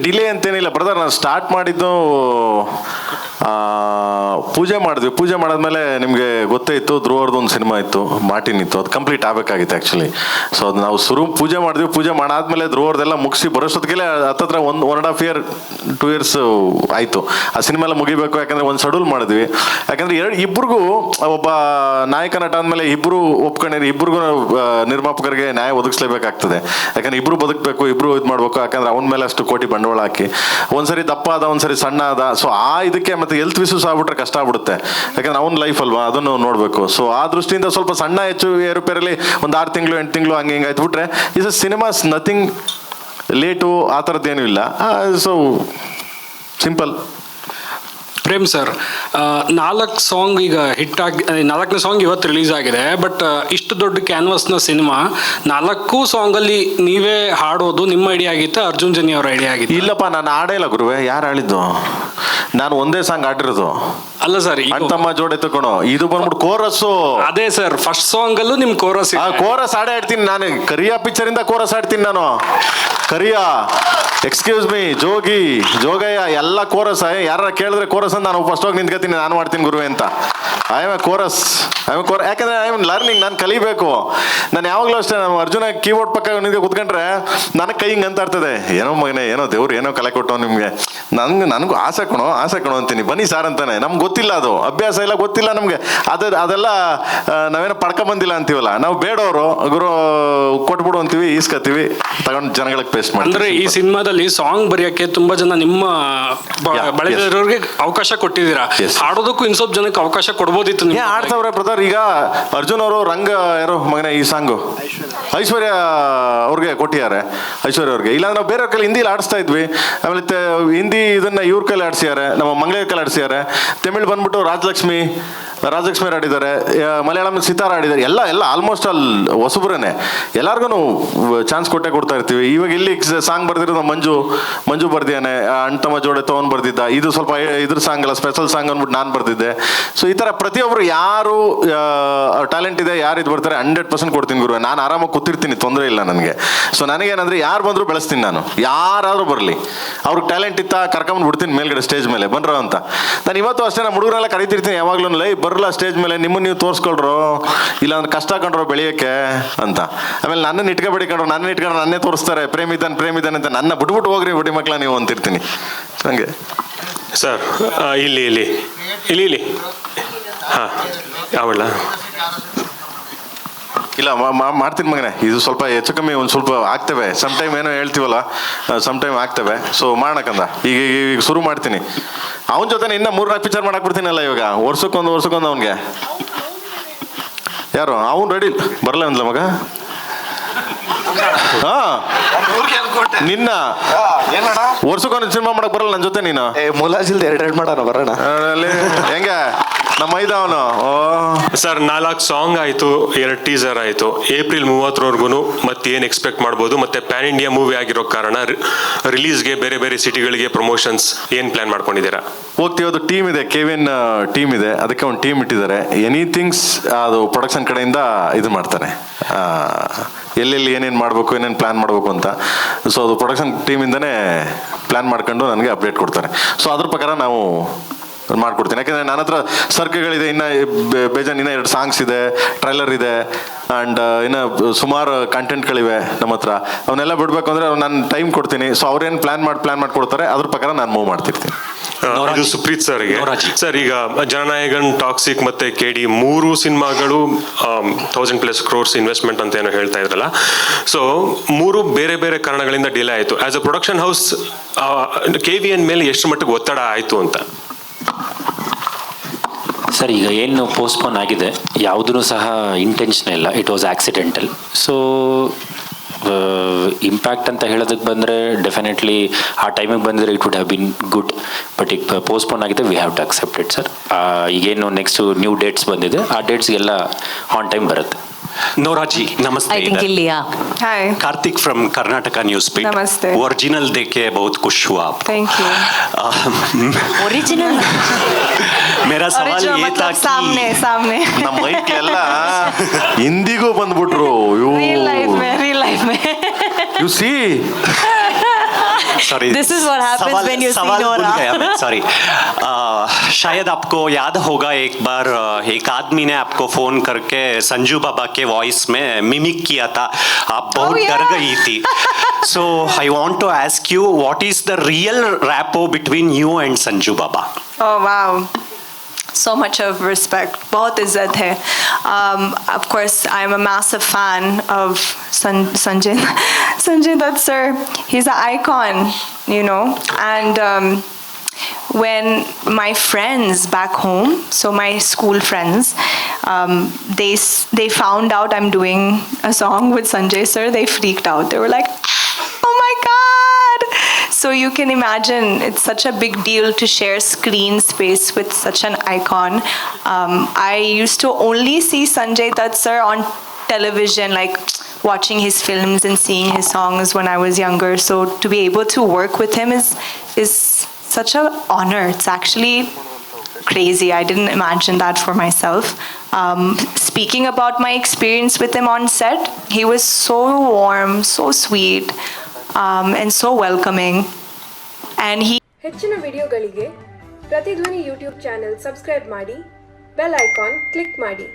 Delay ಅಂತೇನಿಲ್ಲ brother. ನಾನು start ಮಾಡಿದ್ದು ಪೂಜೆ ಮಾಡಿದ್ವಿ. ಪೂಜೆ ಮಾಡಾದ್ಮೇಲೆ ನಿಮಗೆ ಗೊತ್ತೇ ಇತ್ತು, ಧ್ರುವರ್ದು ಒಂದು ಸಿನಿಮಾ ಇತ್ತು, ಮಾರ್ಟಿನ್ ಇತ್ತು, ಅದು ಕಂಪ್ಲೀಟ್ ಆಗಬೇಕಾಗಿತ್ತು ಆ್ಯಕ್ಚುಲಿ. ಸೊ ಅದು ನಾವು ಪೂಜೆ ಮಾಡಿದ್ವಿ. ಪೂಜೆ ಮಾಡಾದ್ಮೇಲೆ ಧ್ರುವರ್ದೆಲ್ಲ ಮುಗಿಸಿ ಬರೋಷ್ಟೊತ್ತಿಗೆ ಹತ್ತತ್ರ 1.5 year 2 years ಆಯಿತು. ಆ ಸಿನಿಮಾ ಎಲ್ಲ ಮುಗಿಬೇಕು, ಯಾಕಂದರೆ ಒಂದು ಶೆಡ್ಯೂಲ್ ಮಾಡಿದ್ವಿ. ಯಾಕಂದರೆ ಇಬ್ಬರಿಗೂ ಒಬ್ಬ ನಾಯಕ ನಟ ಅಂದಮೇಲೆ ಇಬ್ಬರು ಒಪ್ಕೊಂಡಿರಿ, ಇಬ್ಬರಿಗೂ ನಿರ್ಮಾಪಕರಿಗೆ ನ್ಯಾಯ ಒದಗಿಸ್ಲೇಬೇಕಾಗ್ತದೆ. ಯಾಕಂದರೆ ಇಬ್ಬರು ಬದುಕಬೇಕು, ಇಬ್ಬರು ಇದು ಮಾಡಬೇಕು. ಯಾಕಂದರೆ ಅವನ ಮೇಲೆ ಅಷ್ಟು ಕೋಟಿ ಬಂಡವಾಳ ಹಾಕಿ ಒಂದ್ಸರಿ ದಪ್ಪ ಆದ, ಒಂದ್ಸರಿ ಸಣ್ಣ ಆದ. ಸೊ ಆ ಇದಕ್ಕೆ ಮತ್ತೆ ಹೆಲ್ತ್ ಇಶ್ಯೂಸ್ ಆಗ್ಬಿಟ್ರೆ ಕಷ್ಟ ಆಗ್ಬಿಡುತ್ತೆ. ಯಾಕಂದ್ರೆ ಅವ್ನ ಲೈಫ್ ಅಲ್ವಾ, ಅದನ್ನು ನೋಡಬೇಕು. ಸೊ ಆ ದೃಷ್ಟಿಯಿಂದ ಸ್ವಲ್ಪ ಸಣ್ಣ ಹೆಚ್ಚು ಏರುಪೇರಲ್ಲಿ ಒಂದು 6 ತಿಂಗಳು 8 ತಿಂಗಳು ಹಂಗೆ ಹಿಂಗೆ ಆಯ್ತುಬಿಟ್ರೆ ಇಸ್ ಸಿನಿಮಾಸ್ ನಥಿಂಗ್ ಲೇಟು ಆ ಥರದ್ದೇನೂ ಇಲ್ಲ. So simple. Prem sir, 4 song ಈಗ ಹಿಟ್ ಆಗಿ, 4ನೇ ಸಾಂಗ್ ಇವತ್ತು ರಿಲೀಸ್ ಆಗಿದೆ. ಬಟ್ ಇಷ್ಟು ದೊಡ್ಡ ಕ್ಯಾನ್ವಾಸ್ನ ಸಿನಿಮಾ 4 ಸಾಂಗಲ್ಲಿ ನೀವೇ ಹಾಡೋದು ನಿಮ್ಮ ಐಡಿಯಾ ಆಗಿತ್ತು, ಅರ್ಜುನ್ ಜನಿ ಅವ್ರ ಐಡಿಯಾ ಆಗಿತ್ತು? ಇಲ್ಲಪ್ಪ, ನಾನು ಹಾಡೇ ಇಲ್ಲ ಗುರುವೆ. ಯಾರು ಹೇಳಿದ್ದು? ನಾನು ಒಂದೇ ಸಾಂಗ್ ಹಾಡಿರೋದು. ಅಲ್ಲ ಸರ್, ಅಣ್ತಮ್ಮ ಜೋಡೆ ತಕೊಣೋ ಇದು ಬಂದ್ಬಿಟ್ಟು ಕೋರಸ್ಸು. ಅದೇ ಸರ್, ಫಸ್ಟ್ ಸಾಂಗ್ ಅಲ್ಲೂ ನಿಮ್ ಕೋರಸ್. ಕೋರಸ್ ಹಾಡೇ ಆಡ್ತೀನಿ ನಾನು. ಕರಿಯಾ ಪಿಕ್ಚರ್ ಇಂದ ಕೋರಸ್ ಆಡ್ತೀನಿ ನಾನು. ಕರಿಯಾ, ಎಕ್ಸ್ಕ್ಯೂಸ್ ಮೀ, ಜೋಗಿ, ಜೋಗಯ್ಯ ಎಲ್ಲ ಕೋರಸ್. ಯಾರ ಕೇಳಿದ್ರೆ ಕೋರಸ್ ಅಂತ ನಾನು ಫಸ್ಟ್ ಹೋಗಿ ನಿಂತ್ಕೊತೀನಿ, ನಾನು ಮಾಡ್ತೀನಿ ಗುರುವೆ ಅಂತ. I am A chorus. ಯಾಕಂದ್ರೆ ಐ ಆಮ್ ಲರ್ನಿಂಗ್. ನಾನು ಕಲಿಬೇಕು. ನಾನು ಯಾವಾಗಲೂ ಅಷ್ಟೇ, ನಮ್ಮ ಅರ್ಜುನ ಕೀಬೋರ್ಡ್ ಪಕ್ಕ ನಿಂಗೆ ಕುತ್ಕೊಂಡ್ರೆ ನನಗೆ ಕೈ ಹಿಂಗೆ ಅಂತ ಇರ್ತದೆ, ಏನೋ ಮಗನೇ, ಏನೋ ದೇವ್ರು ಏನೋ ಕಲೆ ಕೊಟ್ಟವು ನಿಮಗೆ. ನನಗೂ ಆಸೆ ಕಣೋ ಅಂತೀನಿ. ಬನ್ನಿ ಸಾರ್ ಅಂತಾನೆ. ನಮ್ಗೆ ಗೊತ್ತಿಲ್ಲ, ಅದು ಅಭ್ಯಾಸ ಇಲ್ಲ, ಗೊತ್ತಿಲ್ಲ ನಮಗೆ. ಅದೆಲ್ಲ ನಾವೇನೋ ಪಡ್ಕೊಂಬಂದಿಲ್ಲ ಅಂತೀವಲ್ಲ, ನಾವು ಬೇಡವರು ಗುರು ಕೊಟ್ಬಿಡು ಅಂತೀವಿ, ಈಸ್ಕತ್ತೀವಿ, ತಗೊಂಡು ಜನಗಳಿಗೆ ಪೇಸ್ಟ್ ಮಾಡಿ. ಅಂದ್ರೆ ಈ ಸಿನಿಮಾದಲ್ಲಿ ಸಾಂಗ್ ಬರೆಯೋಕ್ಕೆ ತುಂಬಾ ಜನ ನಿಮ್ಮ ಬಳಗದವರಿಗೆ ಅವಕಾಶ ಕೊಟ್ಟಿದ್ದೀರಾ. ಹಾಡೋದಕ್ಕೂ ಇನ್ ಸ್ವಲ್ಪ ಜನಕ್ಕೆ ಅವಕಾಶ ಕೊಡ್ಬೋದಿತ್ತು. ಆಡ್ತಾವ್ರೆ ಬ್ರದರ್. ಈಗ ಅರ್ಜುನ್ ಅವರು ರಂಗ ಯಾರೋ ಮಗನೇ ಈ ಸಾಂಗು ಐಶ್ವರ್ಯ ಅವ್ರಿಗೆ ಕೊಟ್ಟಿದ್ದಾರೆ. ಐಶ್ವರ್ಯ ಅವ್ರಿಗೆ. ಇಲ್ಲಾಂದ್ರೆ ನಾವು ಬೇರೆ ಕೈಲಿ ಹಿಂದಿಲಿ ಆಡಿಸ್ತಾ ಇದ್ವಿ. ಆಮೇಲೆ ಹಿಂದಿ ಇದನ್ನ ಇವ್ರ ಕೈಲಿ ಆಡಿಸಿದ್ದಾರೆ, ನಮ್ಮ ಮಂಗಳೂರು ಕೈಲಿ ಆಡಿಸಿದ್ದಾರೆ. ತಮಿಳ್ ಬಂದ್ಬಿಟ್ಟು ರಾಜಲಕ್ಷ್ಮಿ ಆಡಿದ್ದಾರೆ. ಮಲಯಾಳಂ ಸಿತಾರ ಆಡಿದ್ದಾರೆ. ಎಲ್ಲ ಆಲ್ಮೋಸ್ಟ್ ಆಲ್ ಹೊಸಬ್ರೇನೆ. ಎಲ್ಲಾರ್ಗು ಚಾನ್ಸ್ ಕೊಡ್ತಾ ಇರ್ತೀವಿ. ಇವಾಗ ಇಲ್ಲಿ ಸಾಂಗ್ ಬರ್ದಿರೋದು ಮಂಜು ಬರ್ದಿಯಾನೆ. ಅಣ್ತಮ್ಮ ಜೋಡೆ ತಗೊಂಡ್ ಬರ್ದಿದ್ದ. ಇದು ಸ್ವಲ್ಪ ಇದ್ರ ಸಾಂಗ್ ಅಲ್ಲ, ಸ್ಪೆಷಲ್ ಸಾಂಗ್ ಅಂದ್ಬಿಟ್ಟು ನಾನು ಬರ್ದಿದ್ದೆ. ಸೊ ಈ ಥರ ಪ್ರತಿಯೊಬ್ಬರು ಯಾರು ಟ್ಯಾಲೆಂಟ್ ಇದೆ, ಯಾರು ಇದು ಬರ್ತಾರೆ 100% ಕೊಡ್ತೀನಿ ಗುರು. ನಾನು ಆರಾಮಾಗಿ ಕೂತಿರ್ತೀನಿ, ತೊಂದರೆ ಇಲ್ಲ ನನಗೆ. ಸೊ ನನಗೇನಂದ್ರೆ ಯಾರು ಬಂದರೂ ಬೆಳೆಸ್ತೀನಿ ನಾನು. ಯಾರಾದರೂ ಬರಲಿ, ಅವ್ರಿಗೆ ಟ್ಯಾಲೆಂಟ್ ಇತ್ತ ಕರ್ಕೊಂಡ್ ಬಿಡ್ತೀನಿ ಮೇಲ್ಗಡೆ ಸ್ಟೇಜ್ ಮೇಲೆ ಬನ್ರೋ ಅಂತ. ನಾನು ಇವತ್ತು ಅಷ್ಟೇ ನಮ್ಮ ಹುಡುಗರೆಲ್ಲ ಕರಿತಿರ್ತೀನಿ ಯಾವಾಗ್ಲೂ. ಲೈ ಬರಲ್ಲ ಸ್ಟೇಜ್ ಮೇಲೆ, ನಿಮ್ಮನ್ನು ನೀವು ತೋರಿಸ್ಕೊಳ್ರು, ಇಲ್ಲ ಅಂದ್ರೆ ಕಷ್ಟ ಕಂಡ್ರು ಬೆಳೆಯೋಕ್ಕೆ ಅಂತ. ಆಮೇಲೆ ನನ್ನನ್ನು ಇಟ್ಕೊಂಡ್ರು ನನ್ನೇ ತೋರಿಸ್ತಾರೆ. ಪ್ರೇಮಿದಾನ್ ಅಂತ. ನನ್ನ ಬಿಟ್ಬಿಟ್ಟು ಹೋಗ್ರಿ ಬಡಿ ಮಕ್ಕಳ ನೀವು ಅಂತಿರ್ತೀನಿ. ಹಂಗೆ ಸರ್. ಇಲ್ಲಿ ಹಾಂ ಅವಳ ಇಲ್ಲ ಮಾಡ್ತೀನಿ ಮಗನೇ. ಇದು ಸ್ವಲ್ಪ ಹೆಚ್ಚು ಕಮ್ಮಿ ಒಂದು ಸ್ವಲ್ಪ ಆಗ್ತವೆ. ಸಮ್ಟೈಮ್ ಏನೋ ಹೇಳ್ತೀವಲ್ಲ, ಸಮ್ಟೈಮ್ ಆಗ್ತವೆ. ಸೊ ಮಾಡೋಕಂದ ಈಗ ಶುರು ಮಾಡ್ತೀನಿ. ಅವನ ಜೊತೆ ಇನ್ನೂ 3-4 ಪಿಕ್ಚರ್ ಮಾಡಕ್ಕೆ ಬಿಡ್ತೀನಲ್ಲ ಇವಾಗ. ವರ್ಷಕ್ಕೊಂದು ಅವನಿಗೆ. ಯಾರು ಅವನು ರೆಡಿ ಬರಲ್ಲ ಅಂದ್ಲ ಮಗ. ನಿನ್ನ ವರ್ಷಕ್ಕೊಂದು ಸಿನಿಮಾ ಮಾಡಕ್ ಬರಲ್ಲ ನನ್ನ ಜೊತೆ ನೀನು? ಮುಲಾಜಿಲ್ದ 2 ಮಾಡೋಣ ಬರೋಣ. ಹೆಂಗೆ ನಮ್ಮ ಅವನು? ಸರ್ 4 ಸಾಂಗ್ ಆಯ್ತು, 2 ಟೀಸರ್ ಆಯ್ತು. ಏಪ್ರಿಲ್ 30ರವರೆಗೂ ಮತ್ತೆ ಏನ್ ಎಕ್ಸ್ಪೆಕ್ಟ್ ಮಾಡ್ಬೋದು? ಮತ್ತೆ ಪ್ಯಾನ್ ಇಂಡಿಯಾ ಮೂವಿ ಆಗಿರೋ ಕಾರಣ ರಿಲೀಸ್ಗೆ ಬೇರೆ ಬೇರೆ ಸಿಟಿಗಳಿಗೆ ಪ್ರಮೋಷನ್ಸ್ ಏನ್ ಪ್ಲಾನ್ ಮಾಡ್ಕೊಂಡಿದ್ದೀರಾ? ಹೋಗ್ತೀವಿ. ಅದು ಟೀಮ್ ಇದೆ, ಕೆವಿನ್ ಟೀಮ್ ಇದೆ. ಅದಕ್ಕೆ ಒಂದು ಟೀಮ್ ಇಟ್ಟಿದ್ದಾರೆ. ಎನಿಥಿಂಗ್ಸ್ ಅದು ಪ್ರೊಡಕ್ಷನ್ ಕಡೆಯಿಂದ ಇದು ಮಾಡ್ತಾರೆ. ಎಲ್ಲೆಲ್ಲಿ ಏನೇನು ಮಾಡಬೇಕು, ಏನೇನು ಪ್ಲ್ಯಾನ್ ಮಾಡಬೇಕು ಅಂತ. ಸೊ ಅದು ಪ್ರೊಡಕ್ಷನ್ ಟೀಮಿಂದನೇ ಪ್ಲ್ಯಾನ್ ಮಾಡ್ಕೊಂಡು ನನಗೆ ಅಪ್ಡೇಟ್ ಕೊಡ್ತಾರೆ. ಸೊ ಅದ್ರ ಪ್ರಕಾರ ನಾವು ಮಾಡ್ಕೊಡ್ತೀನಿ. ಯಾಕೆಂದರೆ ನನ್ನ ಹತ್ರ ಸರ್ಕ್ಗಳಿದೆ, ಇನ್ನು ಬೇಜಾನ್, ಇನ್ನೂ 2 ಸಾಂಗ್ಸ್ ಇದೆ, ಟ್ರೈಲರ್ ಇದೆ, ಆ್ಯಂಡ್ ಇನ್ನು ಸುಮಾರು ಕಂಟೆಂಟ್ಗಳಿವೆ ನಮ್ಮ ಹತ್ರ. ಅವನ್ನೆಲ್ಲ ಬಿಡಬೇಕು ಅಂದರೆ ನಾನು ಟೈಮ್ ಕೊಡ್ತೀನಿ. ಸೊ ಅವ್ರೇನು ಪ್ಲ್ಯಾನ್ ಮಾಡಿಕೊಡ್ತಾರೆ, ಅದ್ರ ಪ್ರಕಾರ ನಾನು ಮೂವ್ ಮಾಡ್ತಿರ್ತೀನಿ. ಇದು ಸುಪ್ರೀತ್ ಸರ್ಗೆ. ಸರ್, ಈಗ ಜನನಾಯಕನ್, ಟಾಕ್ಸಿಕ್ ಮತ್ತೆ KD 3 ಸಿನಿಮಾಗಳು 1000+ crores ಇನ್ವೆಸ್ಟ್ಮೆಂಟ್ ಅಂತ ಏನೋ ಹೇಳ್ತಾ ಇದ್ರಲ್ಲ. ಸೊ 3 ಬೇರೆ ಬೇರೆ ಕಾರಣಗಳಿಂದ ಡಿಲೇ ಆಯಿತು. As a production house KVN ಮೇಲೆ ಎಷ್ಟು ಮಟ್ಟಿಗೆ ಒತ್ತಡ ಆಯಿತು ಅಂತ? ಸರ್, ಈಗ ಏನು ಪೋಸ್ಟ್ಪೋನ್ ಆಗಿದೆ ಯಾವುದೂ ಸಹ ಇಂಟೆನ್ಷನ್ ಇಲ್ಲ. It was accidental. So impact ಅಂತ ಹೇಳೋದಕ್ಕೆ ಬಂದರೆ ಡೆಫಿನೆಟ್ಲಿ ಆ ಟೈಮಿಗೆ ಬಂದರೆ it would have been good. But ಈಗ ಪೋಸ್ಟ್ಪೋನ್ ಆಗಿದೆ, we have to accept it sir. ಈಗೇನು ನೆಕ್ಸ್ಟ್ ನ್ಯೂ ಡೇಟ್ಸ್ ಬಂದಿದೆ, ಆ ಡೇಟ್ಸ್ಗೆಲ್ಲ ಆನ್ ಟೈಮ್ ಬರುತ್ತೆ. ನೋರಾಜಿ ನಮस्ते. Hi Karthik from Karnataka news पीट. नमस्ते. ओरिजिनल देख के बहुत खुश हुआ आप. Thank you. ಒರಿಜಿನಲ್ मेरा सवाल ये था कि सामने ನಮ್ಮ ಮೈಕ್ ಎಲ್ಲ ಹಿಂದಿಗೂ ಬಂದ್ಬಿಟ್ರು. रियल लाइफ में U C sorry This is what happens when you see Nora. Sorry शायद आपको याद होगा एक बार एक आदमी ने आपको फोन करके संजू बाबा के वॉइस में मिमिक किया था, आप बहुत Oh, yeah. डर गई थी. So I want to ask you, what is the real rapport between you and Sanju Baba? Oh wow. So much of respect. बहुत इज्जत है. Of course, I'm a massive fan of Sanjay Dutt sir. He's an icon, you know. And when my friends back home, so my school friends, they found out I'm doing a song with Sanjay sir, they freaked out. They were like, oh my God! So you can imagine it's such a big deal to share screen space with such an icon. I used to only see Sanjay Dutt sir on television, like watching his films and seeing his songs when I was younger. So to be able to work with him is such an honor. It's actually crazy. I didn't imagine that for myself. Speaking about my experience with him on set, he was so warm, so sweet, and so welcoming. And he ಹೆಚ್ಚಿನ ವಿಡಿಯೋಗಳಿಗೆ ಪ್ರತಿಧ್ವನಿ YouTube channel subscribe ಮಾಡಿ, bell icon click ಮಾಡಿ.